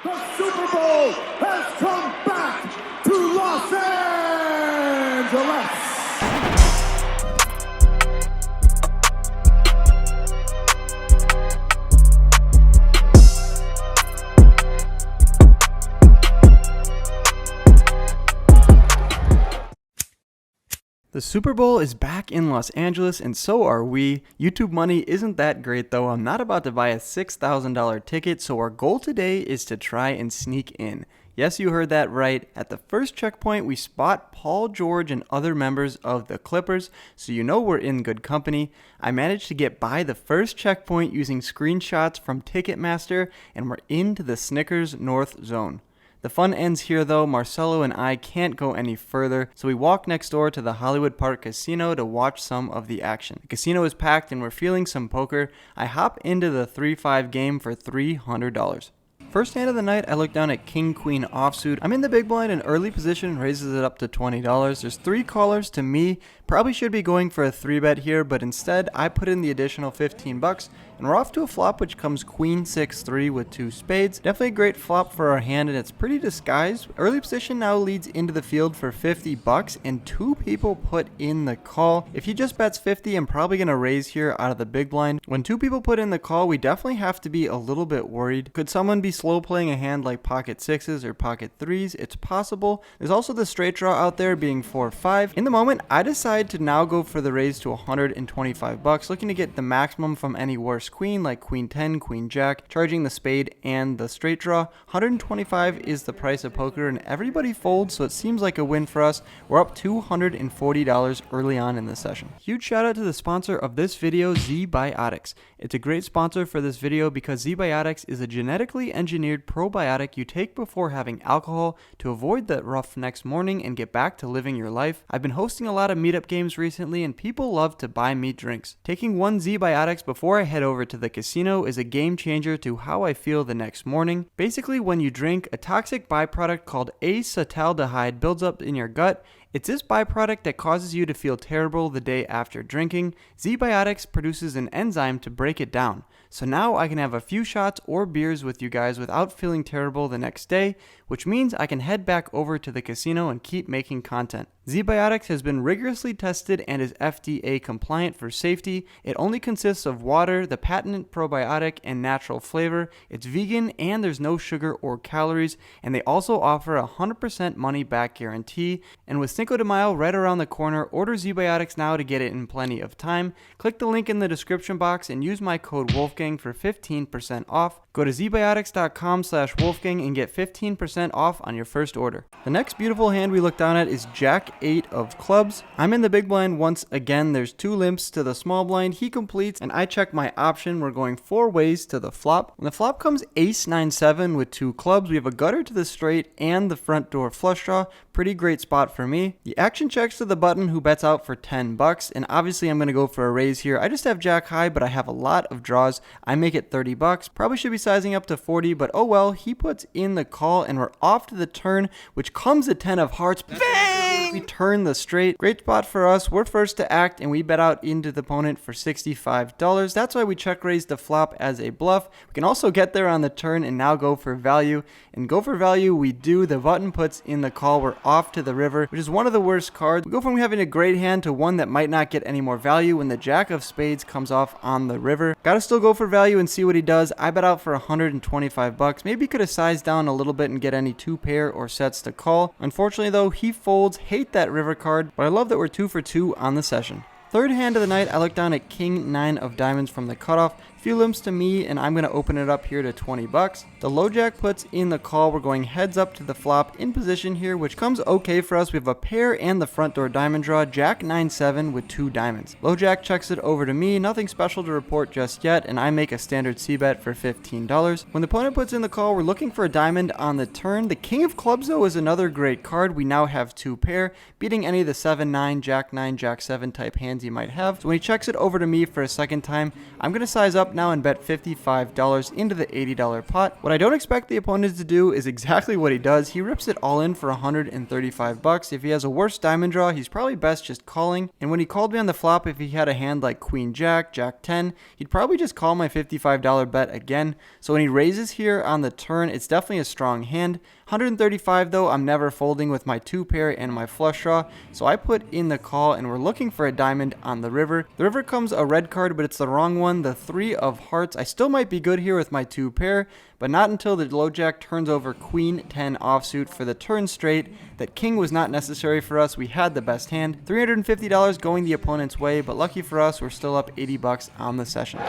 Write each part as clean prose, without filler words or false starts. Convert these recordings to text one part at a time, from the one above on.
The Super Bowl has come back to Los Angeles. The Super Bowl is back in Los Angeles, and so are we. YouTube money isn't that great though. I'm not about to buy a $6,000 ticket, so our goal today is to try and sneak in. Yes, you heard that right. At the first checkpoint, we spot Paul George and other members of the Clippers, so you know we're in good company. I managed to get by the first checkpoint using screenshots from Ticketmaster, and we're into the Snickers North Zone. The fun ends here though. Marcelo and I can't go any further, so we walk next door to the Hollywood Park Casino to watch some of the action. The casino is packed and we're feeling some poker. I hop into the 3-5 game for $300. First hand of the night, I look down at King Queen offsuit. I'm in the big blind in early position, raises it up to $20. There's 3 callers to me. Probably should be going for a 3-bet here, but instead I put in the additional $15 and we're off to a flop which comes Queen 6-3 with 2 spades. Definitely a great flop for our hand and it's pretty disguised. Early position now leads into the field for $50 and 2 people put in the call. If he just bets 50, I'm probably going to raise here out of the big blind. When 2 people put in the call, we definitely have to be a little bit worried. Could someone be slow playing a hand like pocket 6s or pocket 3s? It's possible. There's also the straight draw out there being 4-5. In the moment, I decide to now go for the raise to $125, looking to get the maximum from any worse queen like Queen 10, Queen Jack, charging the spade and the straight draw. $125 is the price of poker and everybody folds, so it seems like a win for us. We're up $240 early on in the session. Huge shout out to the sponsor of this video, ZBioticz. It's a great sponsor for this video because ZBioticz is a genetically engineered probiotic you take before having alcohol to avoid the rough next morning and get back to living your life. I've been hosting a lot of meetup games recently and people love to buy me drinks. Taking one ZBioticz before I head over to the casino is a game changer to how I feel the next morning. Basically, when you drink, a toxic byproduct called acetaldehyde builds up in your gut. It's this byproduct that causes you to feel terrible the day after drinking. ZBioticz produces an enzyme to break it down. So now I can have a few shots or beers with you guys without feeling terrible the next day, which means I can head back over to the casino and keep making content. ZBioticz has been rigorously tested and is FDA compliant for safety. It only consists of water, the patented probiotic, and natural flavor. It's vegan and there's no sugar or calories, and they also offer a 100% money back guarantee. And with Cinco de Mayo right around the corner, order ZBioticz now to get it in plenty of time. Click the link in the description box and use my code Wolfgang for 15% off. Go to zbioticz.com/Wolfgang and get 15% off on your first order. The next beautiful hand we look down at is Jack 8 of clubs. I'm in the big blind once again. There's 2 limps to the small blind. He completes and I check my option. We're going 4 ways to the flop. When the flop comes Ace 9-7 with 2 clubs, we have a gutter to the straight and the front door flush draw. Pretty great spot for me. The action checks to the button who bets out for $10 and obviously I'm going to go for a raise here. I just have Jack high, but I have a lot of draws. I make it $30. Probably should be sizing up to 40, but oh well. He puts in the call and we're off to the turn, which comes a 10 of hearts. Bang! We turn the straight. Great spot for us. We're first to act and we bet out into the opponent for $65. That's why we check raise the flop as a bluff. We can also get there on the turn and now go for value. And go for value we do. The button puts in the call. We're off to the river, which is one of the worst cards. We go from having a great hand to one that might not get any more value when the Jack of Spades comes off on the river. Gotta still go for value and see what he does. I bet out for $125. Maybe could have sized down a little bit and get any 2 pair or sets to call. Unfortunately though, he folds. Hate that river card, but I love that we're 2 for 2 on the session. Third hand of the night, I look down at King 9 of diamonds from the cutoff. Few limps to me, and I'm going to open it up here to $20. The low jack puts in the call. We're going heads up to the flop in position here, which comes okay for us. We have a pair and the front door diamond draw. Jack 9-7 with 2 diamonds. Low jack checks it over to me. Nothing special to report just yet, and I make a standard c-bet for $15. When the opponent puts in the call, we're looking for a diamond on the turn. The king of clubs, though, is another great card. We now have 2 pair, beating any of the 7-9, Jack 9, Jack 7 type hands you might have. So when he checks it over to me for a second time, I'm going to size up now and bet $55 into the $80 pot. What I don't expect the opponent to do is exactly what he does. He rips it all in for $135. If he has a worse diamond draw, he's probably best just calling. And when he called me on the flop, if he had a hand like Queen Jack, Jack 10, he'd probably just call my $55 bet again. So when he raises here on the turn, it's definitely a strong hand. 135 though, I'm never folding with my 2 pair and my flush draw, so I put in the call and we're looking for a diamond on the river. The river comes a red card, but it's the wrong one, the 3 of hearts. I still might be good here with my 2 pair, but not until the low jack turns over Queen 10 offsuit for the turn straight. That king was not necessary for us. We had the best hand. $350 going the opponent's way, but lucky for us, we're still up $80 on the session.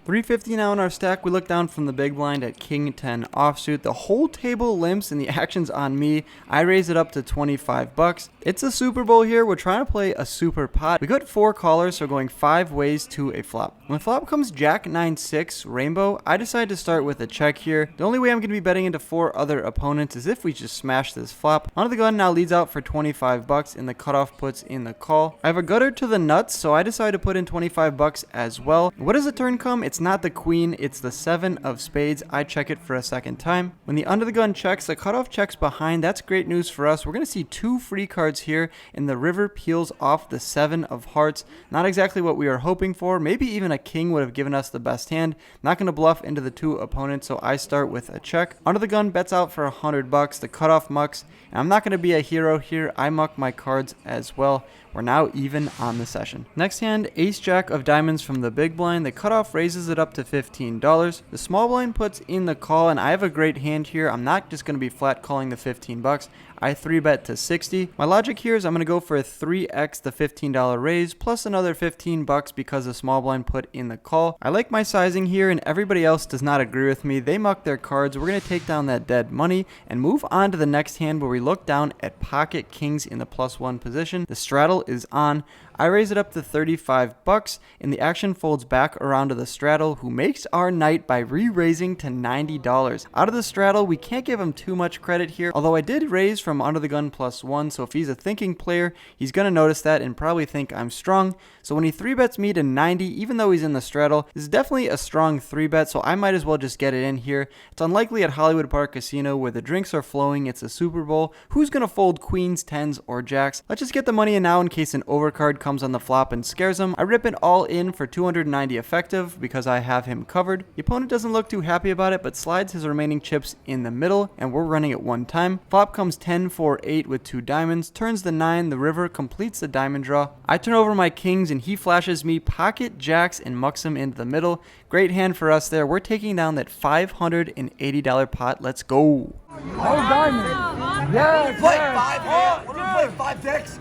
$350 now in our stack. We look down from the big blind at King 10 offsuit. The whole table limps and the action's on me. I raise it up to $25. It's a Super Bowl here. We're trying to play a super pot. We got 4 callers, so going 5 ways to a flop. When flop comes Jack 9-6 rainbow, I decide to start with a check here. The only way I'm going to be betting into 4 other opponents is if we just smash this flop. Under the gun now leads out for $25 and the cutoff puts in the call. I have a gutter to the nuts, so I decide to put in $25 as well. What does the turn come? It's not the queen, it's the 7 of spades. I check it for a second time. When the under the gun checks, the cutoff checks behind. That's great news for us. We're going to see 2 free cards here, and the river peels off the 7 of hearts. Not exactly what we are hoping for. Maybe even a king would have given us the best hand. Not going to bluff into the 2 opponents, so I start with a check. Under the gun bets out for $100. The cutoff mucks, and I'm not going to be a hero here. I muck my cards as well. We're now even on the session. Next hand, ace jack of diamonds from the big blind. The cutoff raises it up to $15. The small blind puts in the call, and I have a great hand here. I'm not just going to be flat calling the $15. I 3-bet to 60. My logic here is I'm going to go for a 3x the $15 raise plus another $15 because the small blind put in the call. I like my sizing here, and everybody else does not agree with me. They muck their cards. We're going to take down that dead money and move on to the next hand where we look down at pocket kings in the +1 position. The straddle is on. I raise it up to $35, and the action folds back around to the straddle, who makes our night by re-raising to $90. Out of the straddle, we can't give him too much credit here, although I did raise from under the gun +1, so if he's a thinking player, he's going to notice that and probably think I'm strong. So when he 3-bets me to 90, even though he's in the straddle, this is definitely a strong 3-bet, so I might as well just get it in here. It's unlikely at Hollywood Park Casino where the drinks are flowing. It's a Super Bowl. Who's going to fold queens, 10s, or jacks? Let's just get the money in now in case an overcard comes on the flop and scares him. I rip it all in for $290 effective because I have him covered. The opponent doesn't look too happy about it, but slides his remaining chips in the middle, and we're running it one time. Flop comes 10-4-8 with 2 diamonds, turns the 9, the river completes the diamond draw. I turn over my kings and he flashes me pocket jacks and mucks him into the middle. Great hand for us there. We're taking down that $580 pot. Let's go. Oh, diamond. Yeah, Play 5 hands. What do we play? 5 decks?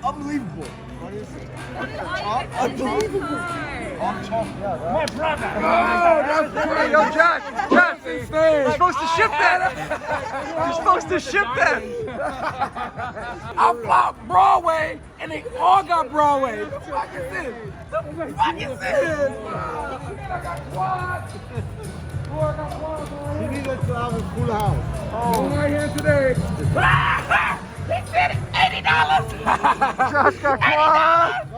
Unbelievable. Unbelievable. My brother. Oh, that's yo, Jack. Jack, you're supposed to ship that. You're supposed to ship that. I blocked Broadway, and they all got Broadway. The fuck is this? The fuck is this? I got quads. Oh, I got quads already. He needed to have a full house. Oh, right here today. He said $80. Josh got quads.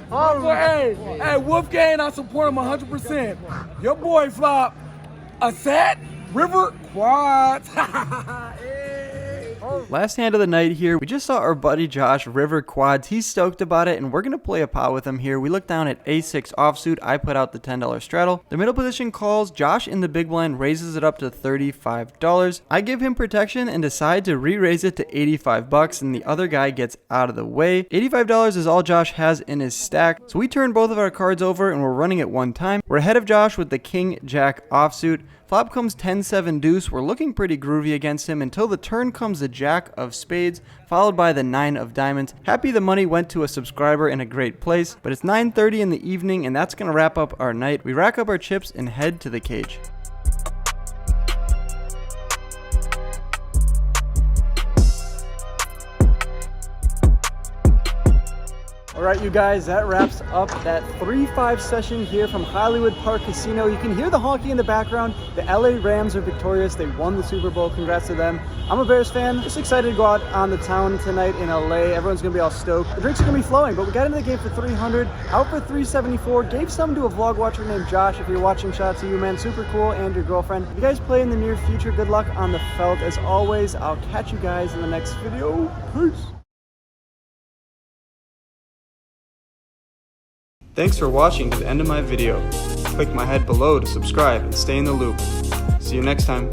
Oh, boy, hey, Wolfgang, I support him 100%. Your boy flop a set, river, quads. Last hand of the night here. We just saw our buddy Josh river quads. He's stoked about it, and we're going to play a pot with him here. We look down at a6 offsuit. I put out the $10 straddle. The middle position calls. Josh in the big blind raises it up to $35. I give him protection and decide to re-raise it to $85, and the other guy gets out of the way. $85 is all Josh has in his stack, so we turn both of our cards over and we're running it one time. We're ahead of Josh with the king jack offsuit. Flop comes 10-7 deuce. We're looking pretty groovy against him until the turn comes the jack of spades, followed by the 9 of diamonds. Happy the money went to a subscriber in a great place, but it's 9:30 in the evening, and that's going to wrap up our night. We rack up our chips and head to the cage. All right, you guys, that wraps up that 3-5 session here from Hollywood Park Casino. You can hear the honking in the background. The LA Rams are victorious. They won the Super Bowl. Congrats to them. I'm a Bears fan. Just excited to go out on the town tonight in LA. Everyone's going to be all stoked. The drinks are going to be flowing, but we got into the game for 300, out for 374. Gave some to a vlog watcher named Josh. If you're watching, shout out to you, man. Super cool. And your girlfriend. If you guys play in the near future, good luck on the felt. As always, I'll catch you guys in the next video. Peace. Thanks for watching to the end of my video. Click my head below to subscribe and stay in the loop. See you next time.